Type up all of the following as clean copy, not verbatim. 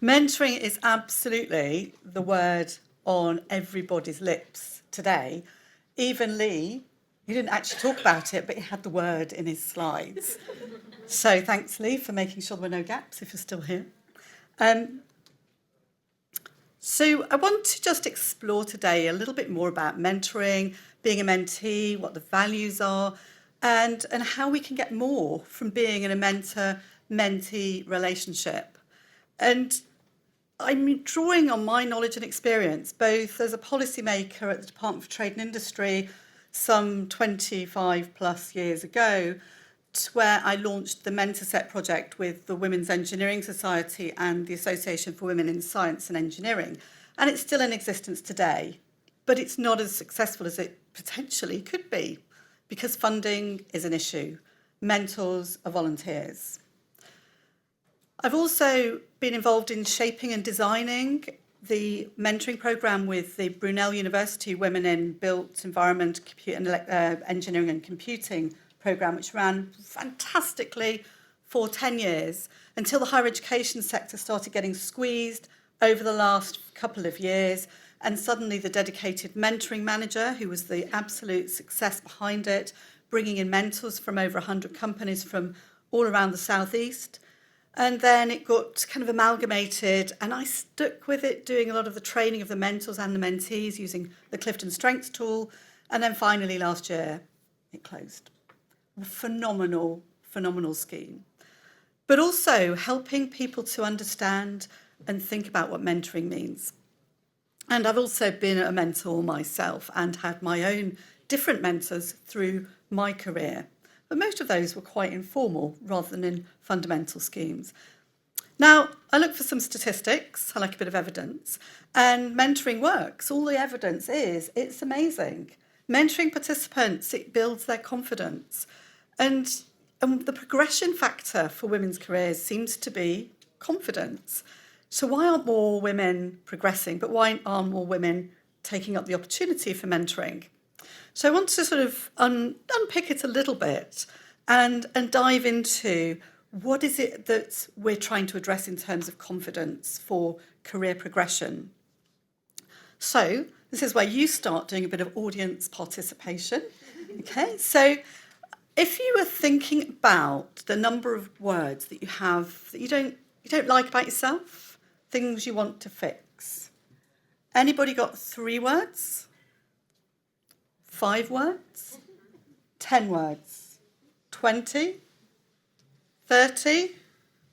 Mentoring is absolutely the word on everybody's lips today. Even Lee, he didn't actually talk about it, but he had the word in his slides. So thanks, Lee, for making sure there were no gaps if you're still here. So I want to just explore today a little bit more about mentoring, being a mentee, what the values are, and how we can get more from being in a mentor-mentee relationship. And I'm drawing on my knowledge and experience, both as a policymaker at the Department for Trade and Industry some 25 plus years ago, to where I launched the MentorSet project with the Women's Engineering Society and the Association for Women in Science and Engineering. And it's still in existence today, but it's not as successful as it potentially could be because funding is an issue. Mentors are volunteers. I've also been involved in shaping and designing the mentoring programme with the Brunel University Women in Built Environment, Engineering and Computing programme, which ran fantastically for 10 years until the higher education sector started getting squeezed over the last couple of years. And suddenly the dedicated mentoring manager, who was the absolute success behind it, bringing in mentors from over 100 companies from all around the southeast. And then it got kind of amalgamated, and I stuck with it, doing a lot of the training of the mentors and the mentees using the Clifton Strengths tool. And then finally last year, it closed. A phenomenal scheme. But also helping people to understand and think about what mentoring means. And I've also been a mentor myself and had my own different mentors through my career. But most of those were quite informal rather than in fundamental schemes. Now, I look for some statistics, I like a bit of evidence, and mentoring works. All the evidence is, it's amazing. Mentoring participants, it builds their confidence. And the progression factor for women's careers seems to be confidence. So why aren't more women progressing, but why aren't more women taking up the opportunity for mentoring? So I want to sort of unpick it a little bit and dive into what is it that we're trying to address in terms of confidence for career progression. So this is where you start doing a bit of audience participation. Okay, so if you were thinking about the number of words that you have that you don't like about yourself, things you want to fix, anybody got 3 words? 5 words, 10 words, 20, 30.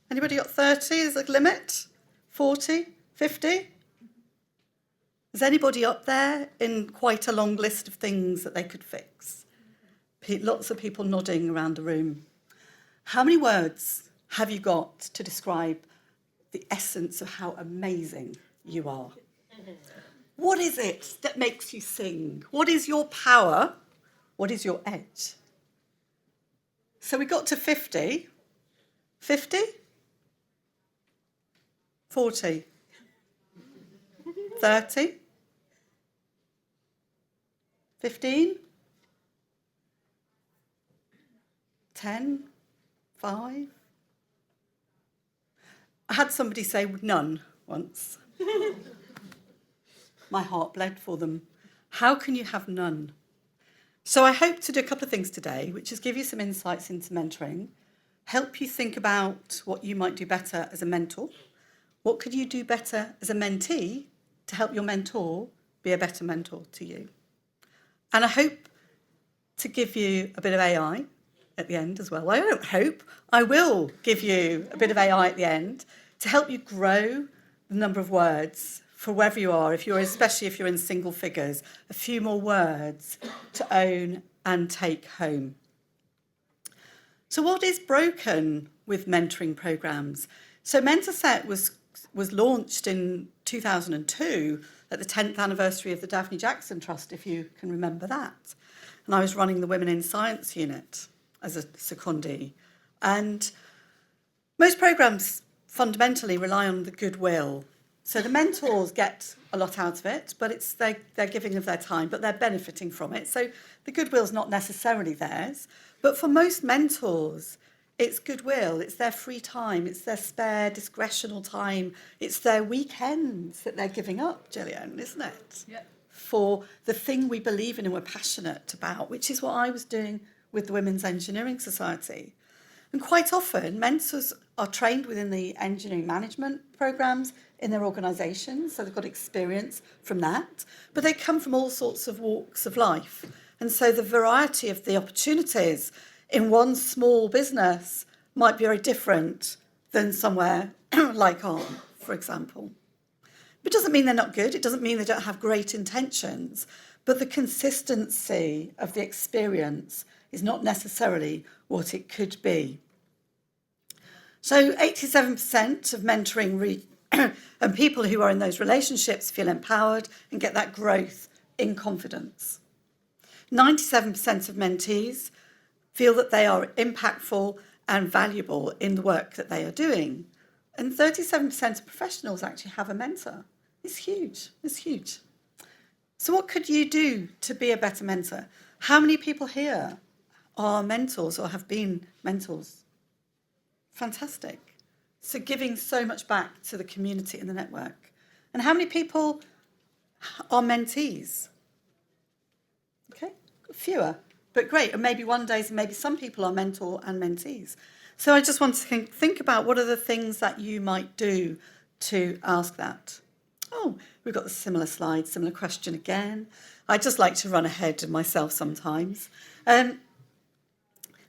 Anybody got 30 as a limit? 40, 50? Is anybody up there in quite a long list of things that they could fix? Lots of people nodding around the room. How many words have you got to describe the essence of how amazing you are? What is it that makes you sing? What is your power? What is your edge? So we got to 50. 50? 40? 30? 15? 10? 5? I had somebody say none once. My heart bled for them. How can you have none? So I hope to do a couple of things today, which is give you some insights into mentoring, help you think about what you might do better as a mentor, what could you do better as a mentee to help your mentor be a better mentor to you. And I hope to give you a bit of AI at the end as well. Well, I don't hope, I will give you a bit of AI at the end to help you grow the number of words for wherever you are, especially if you're in single figures, a few more words to own and take home. So what is broken with mentoring programs? So MentorSet was launched in 2002 at the 10th anniversary of the Daphne Jackson Trust, if you can remember that. And I was running the Women in Science unit as a secondee. And most programs fundamentally rely on the goodwill. So the mentors get a lot out of it, but it's they're giving of their time, but they're benefiting from it. So the goodwill's not necessarily theirs. But for most mentors, It's goodwill, it's their free time, it's their spare discretional time, it's their weekends that they're giving up, Gillian, isn't it? Yeah. For the thing we believe in and we're passionate about, which is what I was doing with the Women's Engineering Society. And quite often, mentors are trained within the engineering management programs in their organisations, so they've got experience from that, but they come from all sorts of walks of life. And so the variety of the opportunities in one small business might be very different than somewhere like Arm, for example. It doesn't mean they're not good. It doesn't mean they don't have great intentions. But the consistency of the experience is not necessarily what it could be. So 87% of mentoring and people who are in those relationships feel empowered and get that growth in confidence. 97% of mentees feel that they are impactful and valuable in the work that they are doing. And 37% of professionals actually have a mentor. It's huge. It's huge. So what could you do to be a better mentor? How many people here are mentors or have been mentors? Fantastic. So giving so much back to the community and the network. And how many people are mentees? Okay, fewer, but great. And maybe one day, maybe some people are mentor and mentees. So I just want to think about what are the things that you might do to ask that. Oh, we've got the similar slide, similar question again. I just like to run ahead of myself sometimes.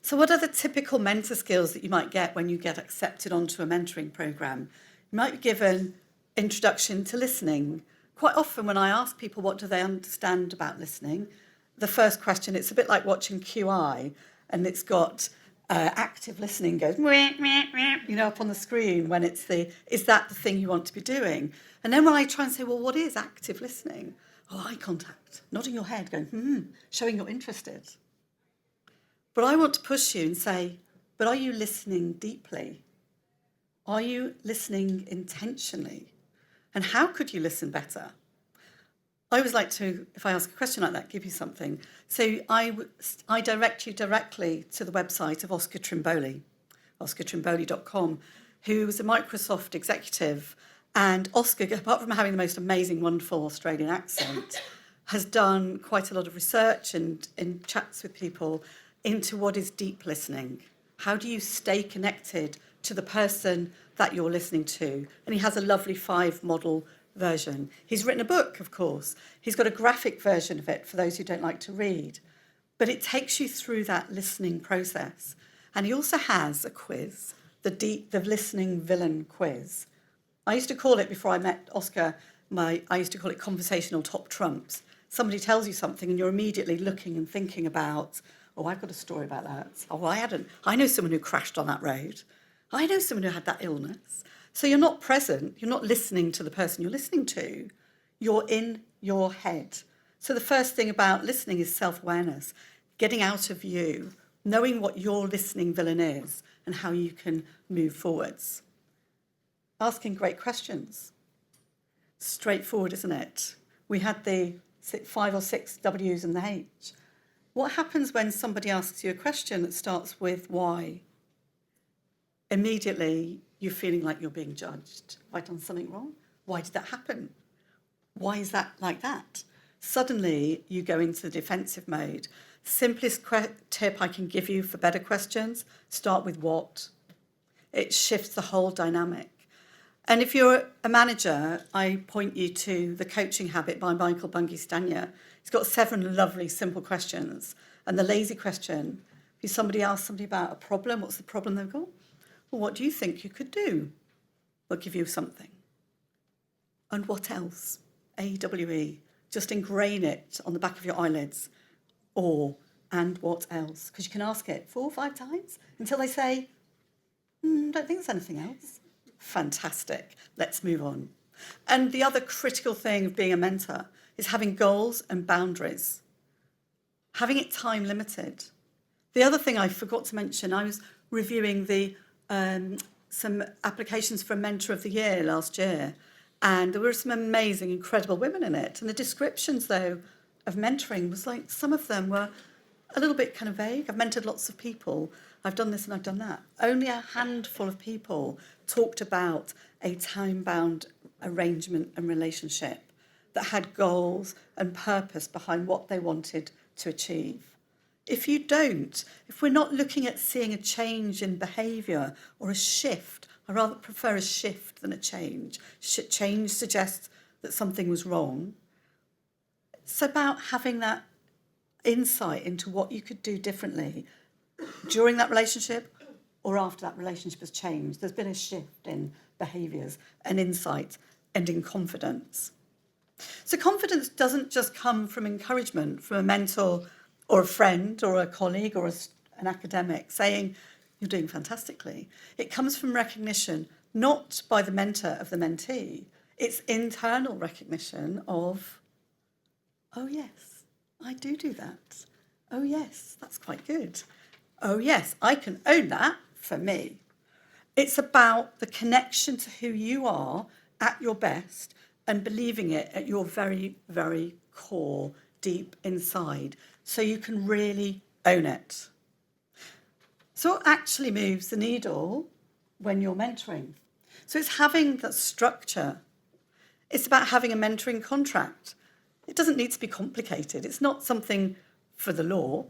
So what are the typical mentor skills that you might get when you get accepted onto a mentoring programme? You might be given introduction to listening. Quite often when I ask people what do they understand about listening, the first question, it's a bit like watching QI, and it's got active listening goes, up on the screen when it's is that the thing you want to be doing? And then when I try and say, well, what is active listening? Oh, eye contact, nodding your head, going, showing you're interested. But I want to push you and say, but are you listening deeply? Are you listening intentionally? And how could you listen better? I always like to, if I ask a question like that, give you something. So I direct you directly to the website of Oscar Trimboli, oscartrimboli.com, who was a Microsoft executive. And Oscar, apart from having the most amazing, wonderful Australian accent, has done quite a lot of research and in chats with people into what is deep listening. How do you stay connected to the person that you're listening to? And he has a lovely 5-model version. He's written a book, of course. He's got a graphic version of it for those who don't like to read. But it takes you through that listening process. And he also has a quiz, the listening villain quiz. I used to call it, before I met Oscar, I used to call it conversational top trumps. Somebody tells you something and you're immediately looking and thinking about, oh, I've got a story about that. Oh, I know someone who crashed on that road. I know someone who had that illness. So you're not present, you're not listening to the person you're listening to, you're in your head. So the first thing about listening is self-awareness, getting out of you, knowing what your listening villain is and how you can move forwards. Asking great questions. Straightforward, isn't it? We had the 5 or 6 W's and the H. What happens when somebody asks you a question that starts with why? Immediately, you're feeling like you're being judged. Have I done something wrong? Why did that happen? Why is that like that? Suddenly, you go into the defensive mode. Simplest tip I can give you for better questions, start with what. It shifts the whole dynamic. And if you're a manager, I point you to The Coaching Habit by Michael Bungay-Stanier. It's got 7 lovely, simple questions. And the lazy question, if somebody asks somebody about a problem, what's the problem they've got? Well, what do you think you could do? They'll give you something. And what else? AWE. Just ingrain it on the back of your eyelids. Or, and what else? Because you can ask it 4 or 5 times until they say, don't think there's anything else. Fantastic. Let's move on. And the other critical thing of being a mentor is having goals and boundaries. Having it time limited. The other thing I forgot to mention, I was reviewing some applications for Mentor of the Year last year, and there were some amazing, incredible women in it. And the descriptions, though, of mentoring was like, some of them were a little bit kind of vague. I've mentored lots of people, I've done this and I've done that. Only a handful of people talked about a time-bound arrangement and relationship that had goals and purpose behind what they wanted to achieve. If we're not looking at seeing a change in behaviour or a shift, I rather prefer a shift than a change. Change suggests that something was wrong. It's about having that insight into what you could do differently during that relationship or after that relationship has changed. There's been a shift in behaviours and insight and in confidence. So confidence doesn't just come from encouragement from a mentor or a friend or a colleague or an academic saying, you're doing fantastically. It comes from recognition, not by the mentor of the mentee. It's internal recognition of, oh yes, I do that. Oh yes, that's quite good. Oh yes, I can own that for me. It's about the connection to who you are at your best and believing it at your very, very core, deep inside, so you can really own it. So what actually moves the needle when you're mentoring? So it's having that structure. It's about having a mentoring contract. It doesn't need to be complicated. It's not something for the law.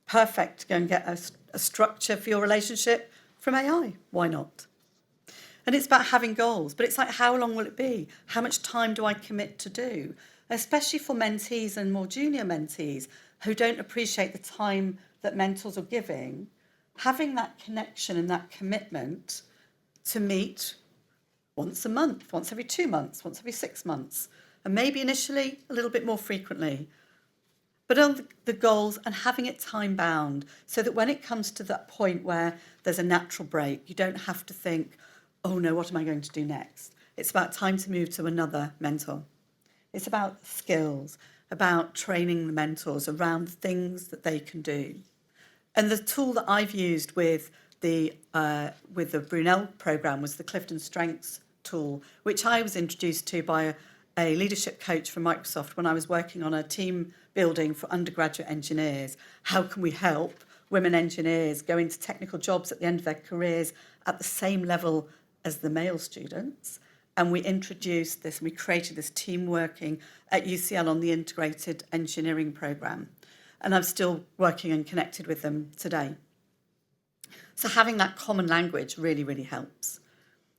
Perfect to go and get a structure for your relationship from AI. Why not? And it's about having goals, but it's like, how long will it be? How much time do I commit to do? Especially for mentees and more junior mentees who don't appreciate the time that mentors are giving, having that connection and that commitment to meet once a month, once every 2 months, once every 6 months, and maybe initially a little bit more frequently. But on the goals and having it time bound so that when it comes to that point where there's a natural break, you don't have to think, oh no, what am I going to do next? It's about time to move to another mentor. It's about skills, about training the mentors around things that they can do. And the tool that I've used with the Brunel program was the Clifton Strengths tool, which I was introduced to by a leadership coach from Microsoft when I was working on a team building for undergraduate engineers. How can we help women engineers go into technical jobs at the end of their careers at the same level as the male students? And we introduced this, and we created this team working at UCL on the integrated engineering program. And I'm still working and connected with them today. So having that common language really, really helps.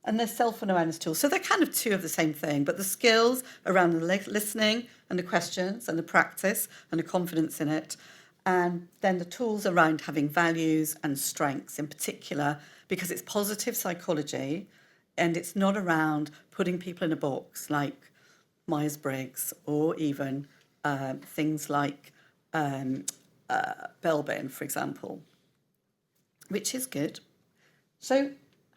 And there's self and awareness tools. So they're kind of two of the same thing, but the skills around the listening and the questions and the practice and the confidence in it. And then the tools around having values and strengths in particular, because it's positive psychology and it's not around putting people in a box like Myers-Briggs or even things like Belbin, for example, which is good. So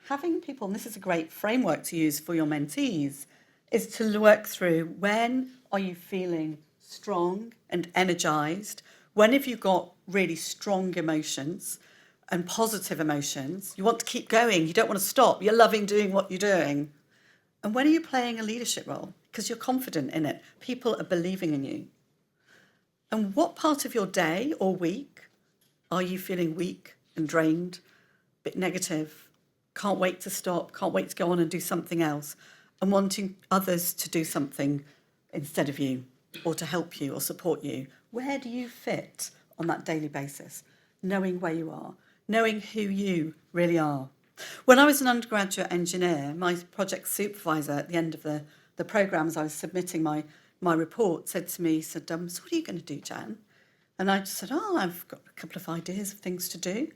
having people, and this is a great framework to use for your mentees, is to work through when are you feeling strong and energized? When have you got really strong emotions and positive emotions? You want to keep going. You don't want to stop. You're loving doing what you're doing. And when are you playing a leadership role? Because you're confident in it. People are believing in you. And what part of your day or week are you feeling weak and drained, a bit negative, can't wait to stop, can't wait to go on and do something else, and wanting others to do something instead of you, or to help you or support you? Where do you fit on that daily basis? Knowing where you are, knowing who you really are. When I was an undergraduate engineer, my project supervisor at the end of the programme, as I was submitting my report, said to me, so what are you going to do, Jan? And I just said, I've got a couple of ideas of things to do.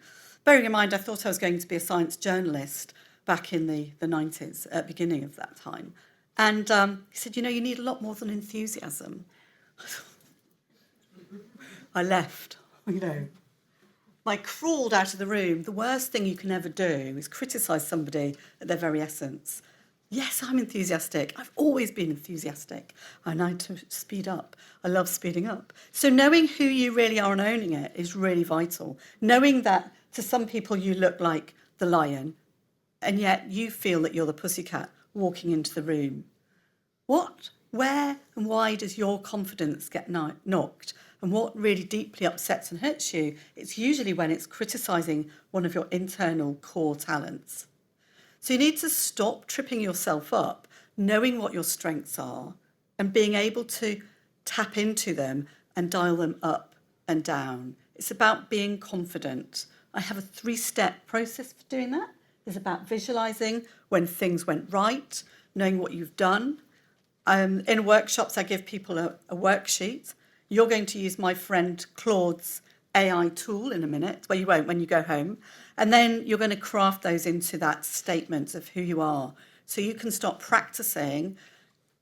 Bearing in mind, I thought I was going to be a science journalist back in the 90s, at the beginning of that time. And he said, you need a lot more than enthusiasm. I left, I crawled out of the room. The worst thing you can ever do is criticise somebody at their very essence. Yes, I'm enthusiastic. I've always been enthusiastic. I need to speed up. I love speeding up. So knowing who you really are and owning it is really vital. Knowing that to some people you look like the lion, and yet you feel that you're the pussycat walking into the room. Where and why does your confidence get knocked? And what really deeply upsets and hurts you, it's usually when it's criticising one of your internal core talents. So you need to stop tripping yourself up, knowing what your strengths are and being able to tap into them and dial them up and down. It's about being confident. I have a 3-step process for doing that. It's about visualising when things went right, knowing what you've done. In workshops, I give people a worksheet. You're going to use my friend Claude's AI tool in a minute. Well, you won't when you go home. And then you're going to craft those into that statement of who you are. So you can start practicing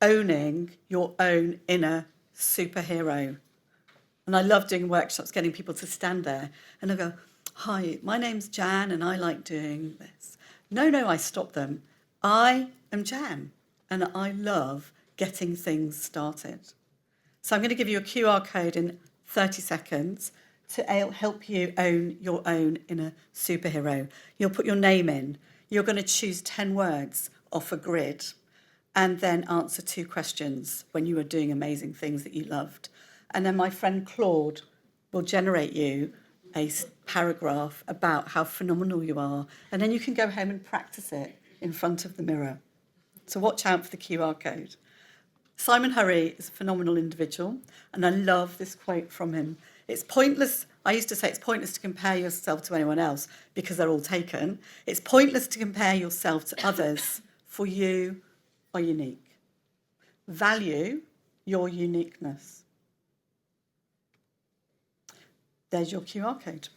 owning your own inner superhero. And I love doing workshops, getting people to stand there. And I go, hi, my name's Jan and I like doing this. No, I stop them. I am Jan and I love getting things started. So I'm going to give you a QR code in 30 seconds to help you own your own inner superhero. You'll put your name in. You're going to choose 10 words off a grid and then answer 2 questions when you were doing amazing things that you loved. And then my friend Claude will generate you a paragraph about how phenomenal you are. And then you can go home and practice it in front of the mirror. So watch out for the QR code. Simon Hurry is a phenomenal individual, and I love this quote from him. It's pointless, I used to say it's pointless to compare yourself to anyone else because they're all taken. It's pointless to compare yourself to others, for you are unique. Value your uniqueness. There's your QR code.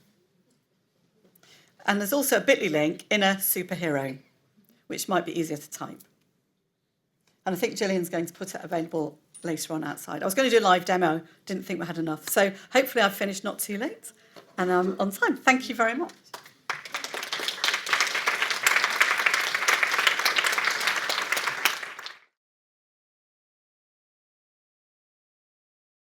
And there's also a bit.ly link, Inner Superhero, which might be easier to type. And I think Gillian's going to put it available later on outside. I was going to do a live demo, didn't think we had enough. So hopefully I've finished not too late and I'm on time. Thank you very much.